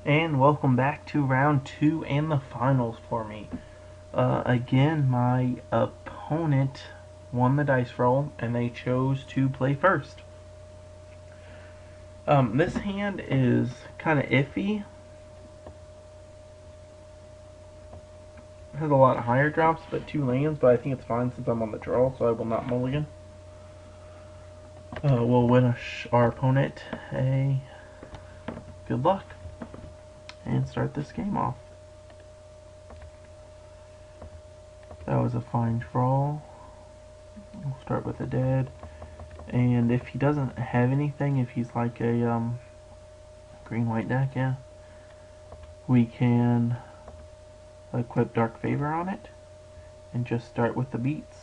And welcome back to round two and the finals for me. Again, my opponent won the dice roll and they chose to play first. This hand is kind of iffy. It has a lot of higher drops, but two lands, but I think it's fine since I'm on the draw, so I will not mulligan. We'll wish our opponent a good luck and start this game off. That was a fine draw. We'll start with a dead. And if he doesn't have anything, if he's like a green-white deck, yeah, we can equip Dark Favor on it and just start with the beats.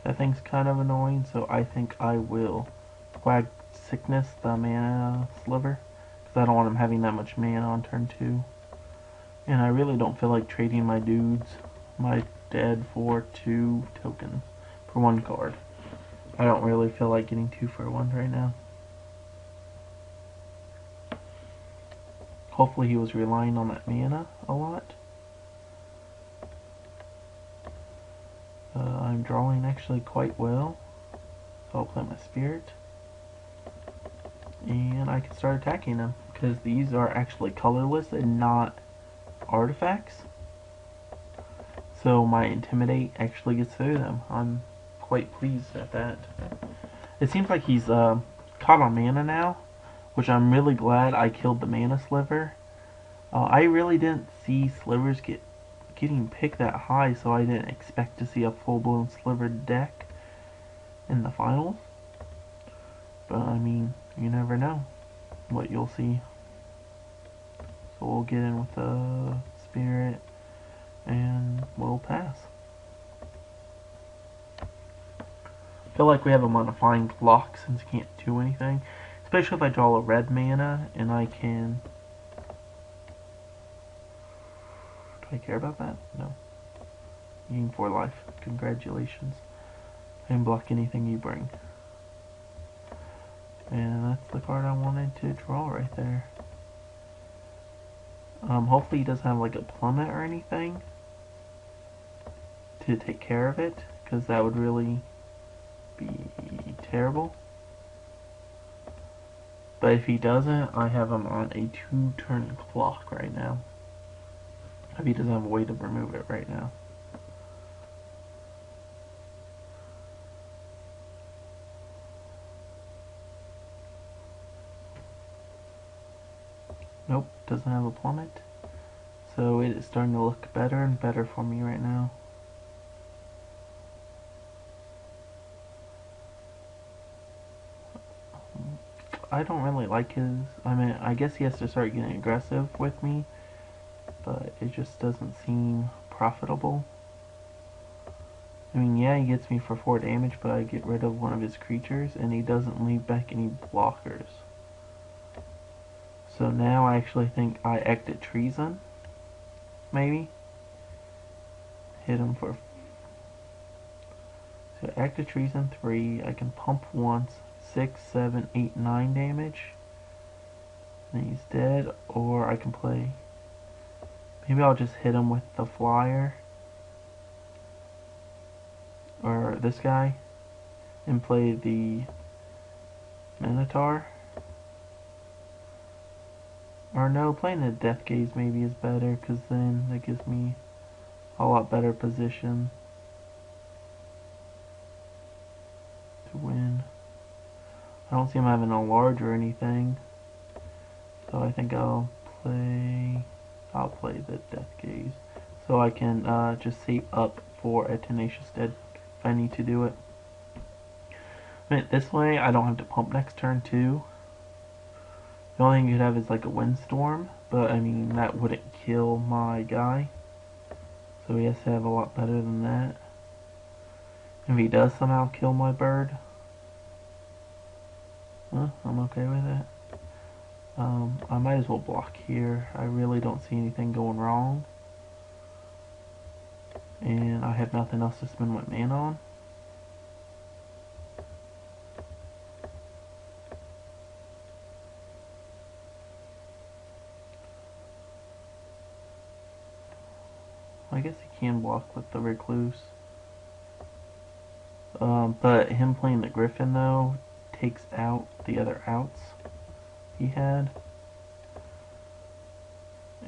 That thing's kind of annoying, so I think I will Flag Sickness the mana sliver, because I don't want him having that much mana on turn 2. And I really don't feel like trading my dudes, my dead, for 2 tokens, for 1 card. I don't really feel like getting 2 for 1 right now. Hopefully he was relying on that mana a lot. I'm drawing actually quite well, so I'll play my spirit. And I can start attacking them, because these are actually colorless and not artifacts. So my Intimidate actually gets through them. I'm quite pleased at that. It seems like he's caught on mana now, which I'm really glad I killed the mana sliver. I really didn't see slivers getting picked that high, so I didn't expect to see a full-blown sliver deck in the finals. But I mean, you never know what you'll see. So we'll get in with the spirit and we'll pass. I feel like we have him on a fine block since he can't do anything. Especially if I draw a red mana and I can... Do I care about that? No. You gain 4 life. Congratulations. I can block anything you bring. And that's the card I wanted to draw right there. Hopefully he doesn't have like a plummet or anything to take care of it, because that would really be terrible. But if he doesn't, I have him on a 2-turn clock right now. If he doesn't have a way to remove it right now. Nope, doesn't have a plummet. So it is starting to look better and better for me right now. I don't really like his... I mean, I guess he has to start getting aggressive with me, but it just doesn't seem profitable. I mean, yeah, he gets me for 4 damage, but I get rid of one of his creatures, and he doesn't leave back any blockers. So now I actually think I acted treason, maybe. Hit him for... So acted treason 3, I can pump once, 6, 7, 8, 9 damage. And he's dead, or I can play... Maybe I'll just hit him with the flyer. Or this guy. And play the Minotaur. Or no, playing the Death Gaze maybe is better, because then that gives me a lot better position to win. I don't see him having a large or anything, so I think I'll play the Death Gaze, so I can just save up for a Tenacious Dead if I need to do it. I mean, this way I don't have to pump next turn too. The only thing you could have is like a windstorm, but I mean that wouldn't kill my guy. So he has to have a lot better than that. If he does somehow kill my bird, well, I'm okay with it. I might as well block here. I really don't see anything going wrong. And I have nothing else to spend my mana on. I guess he can block with the recluse. But him playing the griffin though takes out the other outs he had.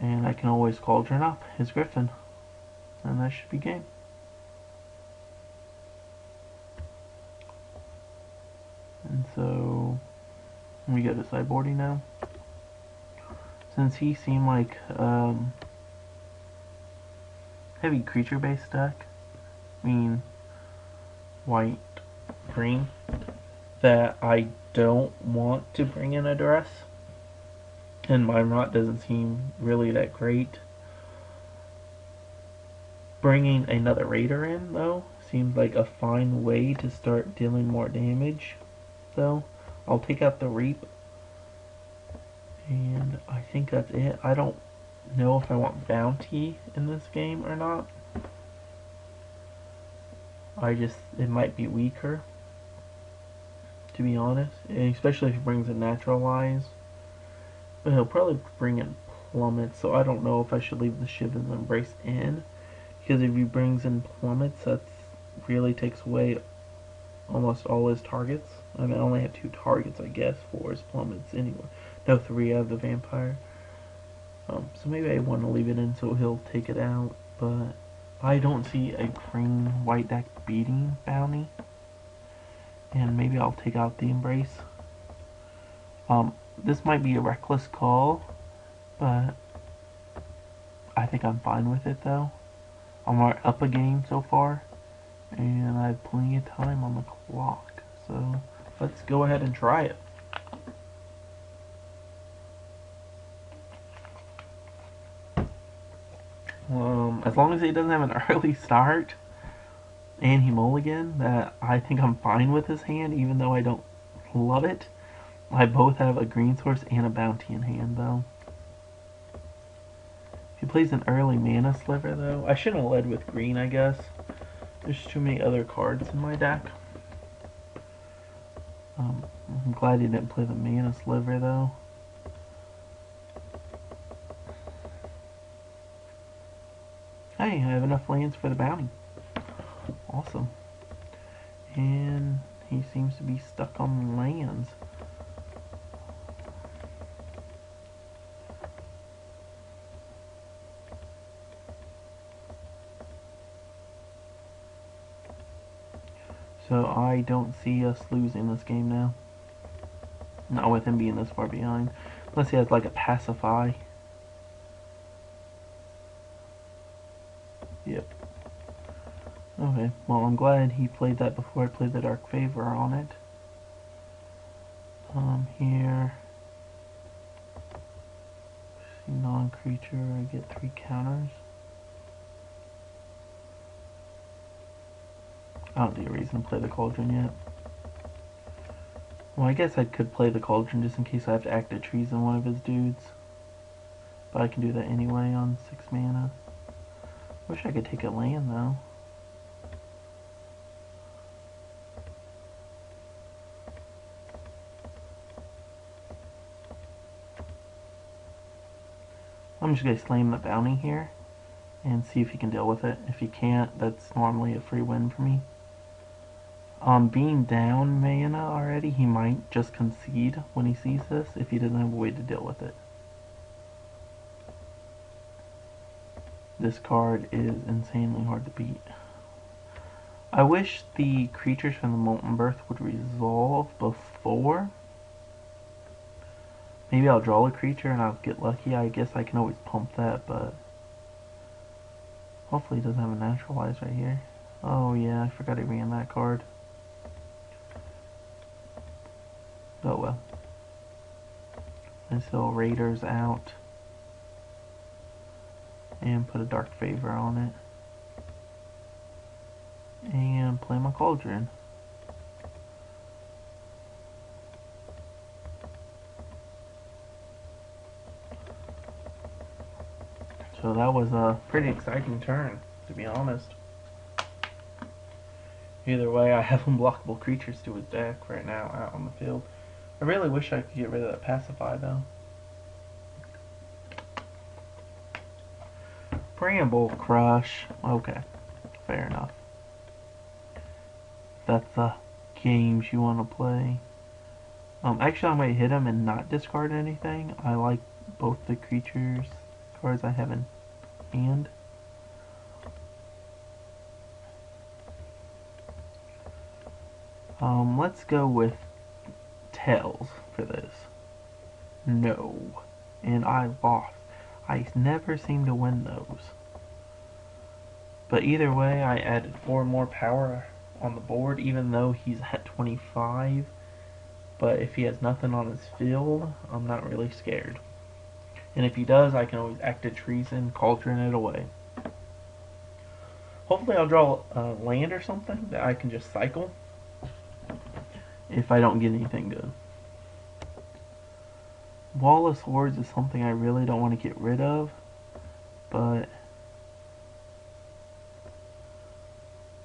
And I can always cauldron up his griffin. And that should be game. And so we go to sideboarding now. Since he seemed like heavy creature based deck, I mean white, green, that I don't want to bring in a duress. And my rot doesn't seem really that great. Bringing another raider in, though, seems like a fine way to start dealing more damage, though. I'll take out the reap. And I think that's it. I don't know if I want bounty in this game or not. It might be weaker, to be honest. And especially if he brings in naturalize. But he'll probably bring in plummets, so I don't know if I should leave the Shivan's Embrace in. Because if he brings in plummets, that really takes away almost all his targets. I mean, I only have 2 targets, I guess, for his plummets anyway. No, 3 out of the vampire. So maybe I want to leave it in so he'll take it out, but I don't see a green-white deck beating bounty. And maybe I'll take out the Embrace. This might be a reckless call, but I think I'm fine with it though. I'm up a game so far, and I have plenty of time on the clock. So let's go ahead and try it. As long as he doesn't have an early start and he mulligan, that I think I'm fine with his hand, even though I don't love it. I both have a green source and a bounty in hand, though. If he plays an early mana sliver, though, I shouldn't have led with green, I guess. There's too many other cards in my deck. I'm glad he didn't play the mana sliver, though. Hey, I have enough lands for the bounty. Awesome. And he seems to be stuck on lands. So I don't see us losing this game now. Not with him being this far behind. Unless he has like a pacify. Yep. Okay, well I'm glad he played that before I played the Dark Favor on it. Here. See non-creature, I get 3 counters. I don't see a reason to play the Cauldron yet. Well, I guess I could play the Cauldron just in case I have to act a treason one of his dudes. But I can do that anyway on 6 mana. Wish I could take a land though. I'm just going to slam the bounty here and see if he can deal with it. If he can't, that's normally a free win for me. Being down mana already, he might just concede when he sees this if he doesn't have a way to deal with it. This card is insanely hard to beat. I wish the creatures from the Molten Birth would resolve before. Maybe I'll draw a creature and I'll get lucky. I guess I can always pump that, but hopefully he doesn't have a naturalize right here. Oh yeah, I forgot he ran that card. Oh well. And so Raiders out. And put a Dark Favor on it. and play my cauldron. So that was a pretty exciting turn, to be honest. Either way, I have unblockable creatures to his deck right now out on the field. I really wish I could get rid of that pacify though. Bramble Crush. Okay, fair enough. That's the games you want to play. Actually, I might hit him and not discard anything. I like both the creatures cards I have in hand. Let's go with Tails for this. No. And I lost. I never seem to win those. But either way, I added 4 more power on the board, even though he's at 25. But if he has nothing on his field, I'm not really scared. And if he does, I can always act a treason, cauldron it away. Hopefully I'll draw a land or something that I can just cycle if I don't get anything good. Wall of Swords is something I really don't want to get rid of, but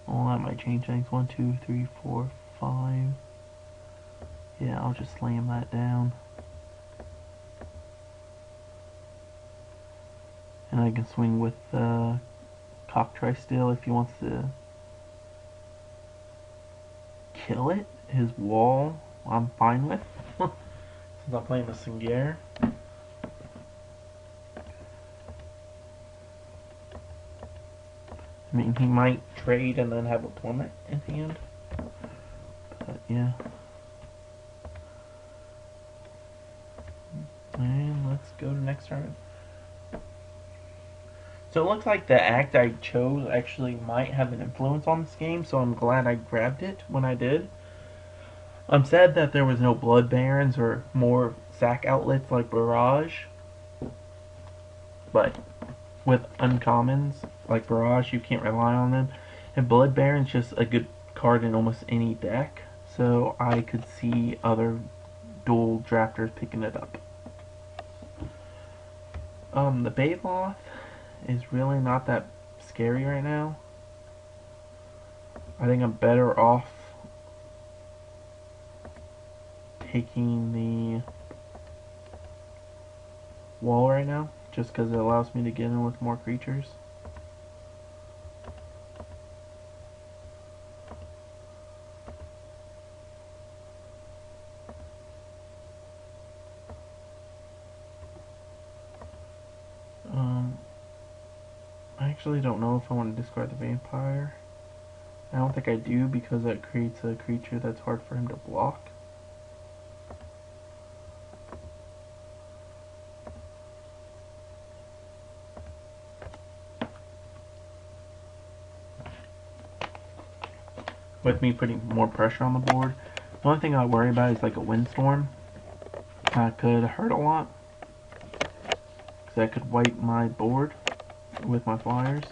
well, that might change things. 1, 2, 3, 4, 5. Yeah, I'll just slam that down. And I can swing with Cocktri still if he wants to kill it. His wall, I'm fine with. Since I'm playing the Singier. I mean, he might trade and then have a plummet in hand. But yeah. And let's go to next turn. So it looks like the act I chose actually might have an influence on this game, so I'm glad I grabbed it when I did. I'm sad that there was no Blood Barons or more sack outlets like Barrage. But with uncommons like Barrage, you can't rely on them. And Blood Baron's just a good card in almost any deck, so I could see other dual drafters picking it up. The Baloth is really not that scary right now. I think I'm better off taking the wall right now, just because it allows me to get in with more creatures. I actually don't know if I want to discard the vampire. I don't think I do, because that creates a creature that's hard for him to block. With me putting more pressure on the board. The only thing I worry about is like a windstorm. That could hurt a lot, because that could wipe my board with my flyers.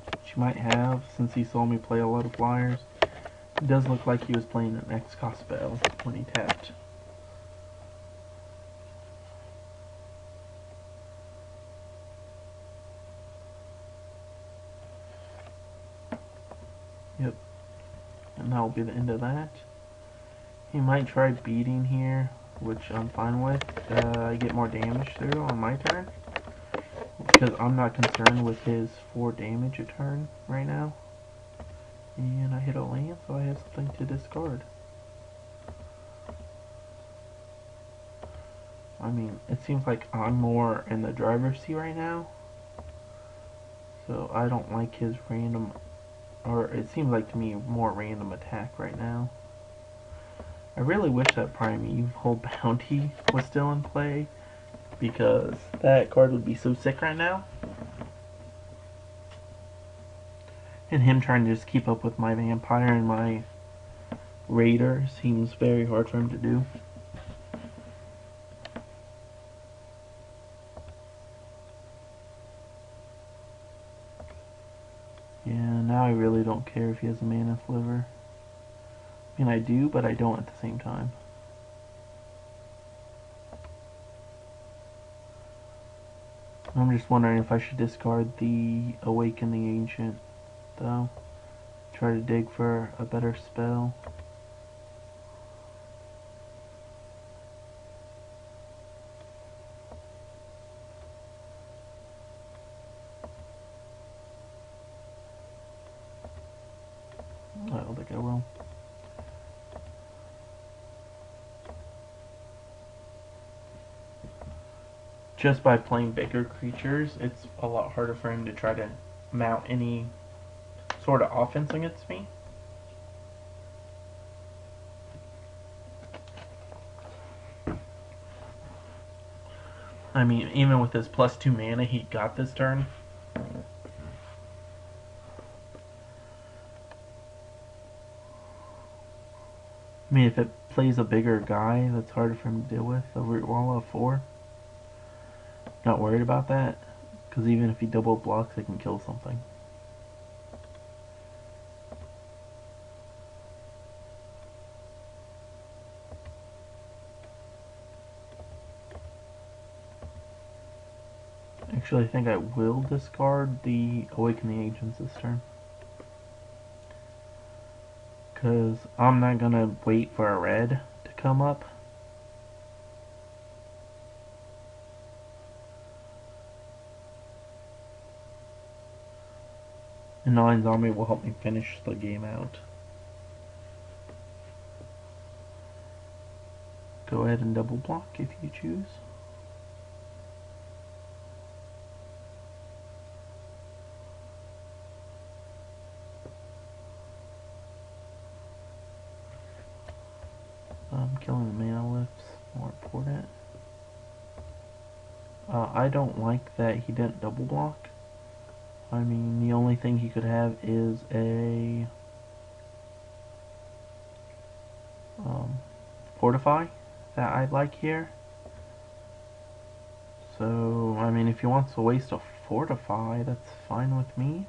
Which he might have, since he saw me play a lot of flyers. It does look like he was playing an X-Cost spell when he tapped. Yep. And that will be the end of that. He might try beating here, which I'm fine with. I get more damage through on my turn, because I'm not concerned with his 4 damage a turn right now. And I hit a land, so I have something to discard. I mean, it seems like I'm more in the driver's seat right now, so I don't like his random, or it seems like to me more random attack right now. I really wish that Primeval Bounty was still in play, because that card would be so sick right now. And him trying to just keep up with my Vampire and my Raider seems very hard for him to do. Yeah, Now I really don't care if he has a mana sliver. I mean, I do, but I don't at the same time. I'm just wondering if I should discard the Awaken the Ancient, though. Try to dig for a better spell. I don't think I will. Just by playing bigger creatures, it's a lot harder for him to try to mount any sort of offense against me. I mean, even with his +2 mana, he got this turn. I mean, if it plays a bigger guy, that's harder for him to deal with. A root wall of 4. Not worried about that, because even if he double blocks, it can kill something. Actually, I think I will discard the Awaken the Ancients this turn. Because I'm not going to wait for a red to come up. And 9 zombie will help me finish the game out. Go ahead and double block if you choose. Killing the mana lifts more important. I don't like that he didn't double block. I mean, the only thing he could have is a fortify that I'd like here. So, I mean, if he wants to waste a fortify, that's fine with me.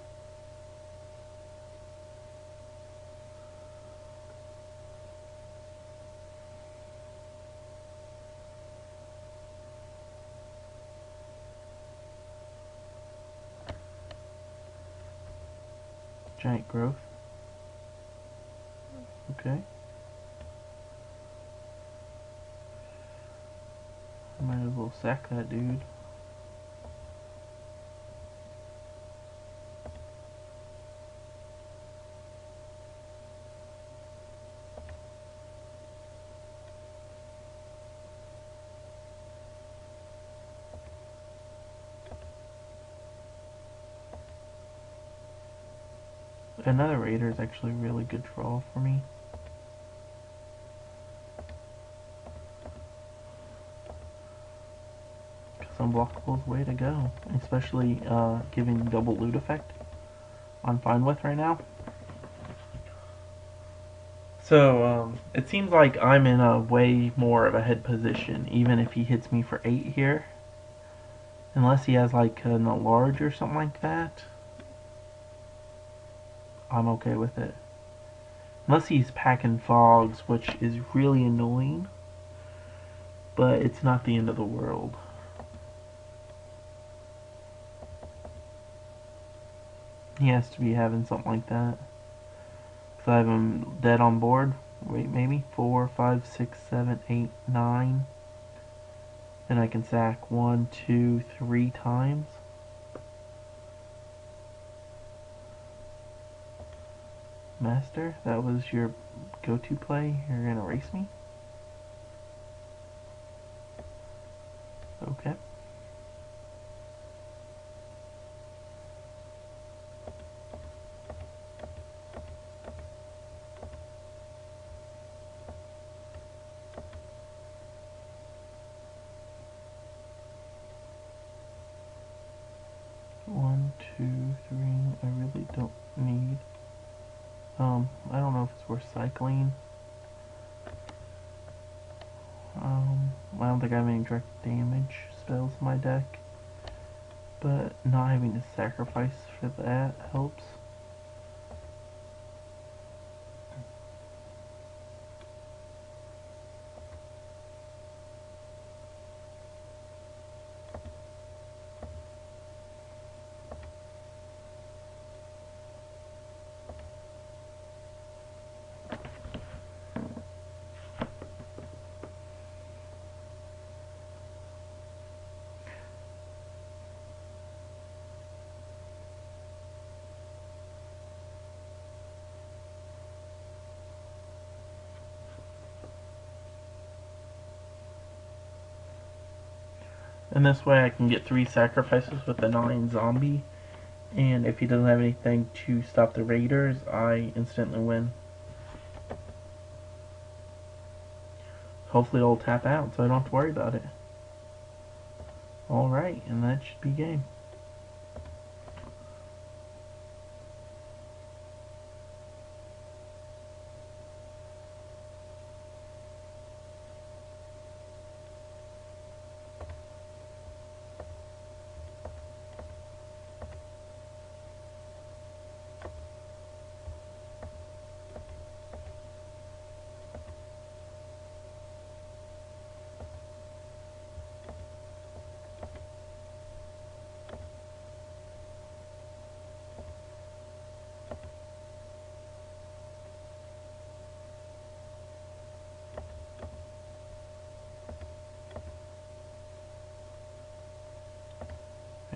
Giant growth. Okay. I might as well sack that dude. Another Raider is actually a really good draw for me. Because unblockable is the way to go. Especially giving double loot effect. I'm fine with right now. So, it seems like I'm in a way more of a head position, even if he hits me for 8 here. Unless he has like a large or something like that. I'm okay with it. Unless he's packing fogs, which is really annoying. But it's not the end of the world. He has to be having something like that. Because I have him dead on board. Wait, maybe 4, 5, 6, 7, 8, 9. Then I can sack 1, 2, 3 times. Master, that was your go-to play? You're gonna race me? Okay. One, two, three. I really don't need. I don't know if it's worth cycling. I don't think I have any direct damage spells in my deck, but not having to sacrifice for that helps. And this way I can get 3 sacrifices with the 9 zombie. And if he doesn't have anything to stop the raiders, I instantly win. Hopefully it'll tap out so I don't have to worry about it. Alright, and that should be game.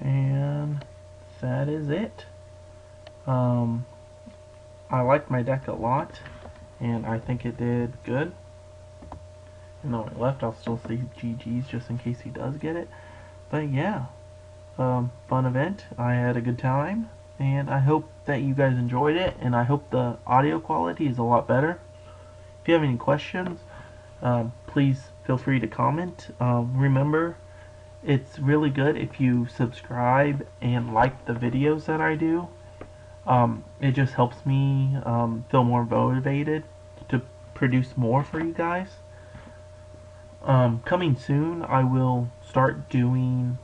And that is it. I like my deck a lot, and I think it did good. Even though I left, I'll still say GG's just in case he does get it. But yeah, fun event. I had a good time, and I hope that you guys enjoyed it, and I hope the audio quality is a lot better. If you have any questions, please feel free to comment. Remember, it's really good if you subscribe and like the videos that I do. It just helps me feel more motivated to produce more for you guys. Coming soon, I will start doing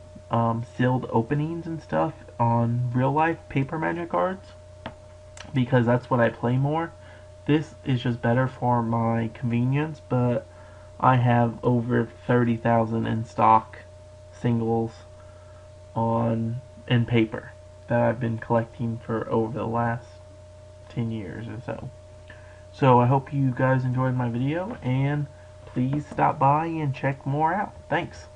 sealed openings and stuff on real life paper magic cards, because that's what I play more. This is just better for my convenience, but I have over 30,000 in stock singles in paper that I've been collecting for over the last 10 years or so. So I hope you guys enjoyed my video, and please stop by and check more out. Thanks.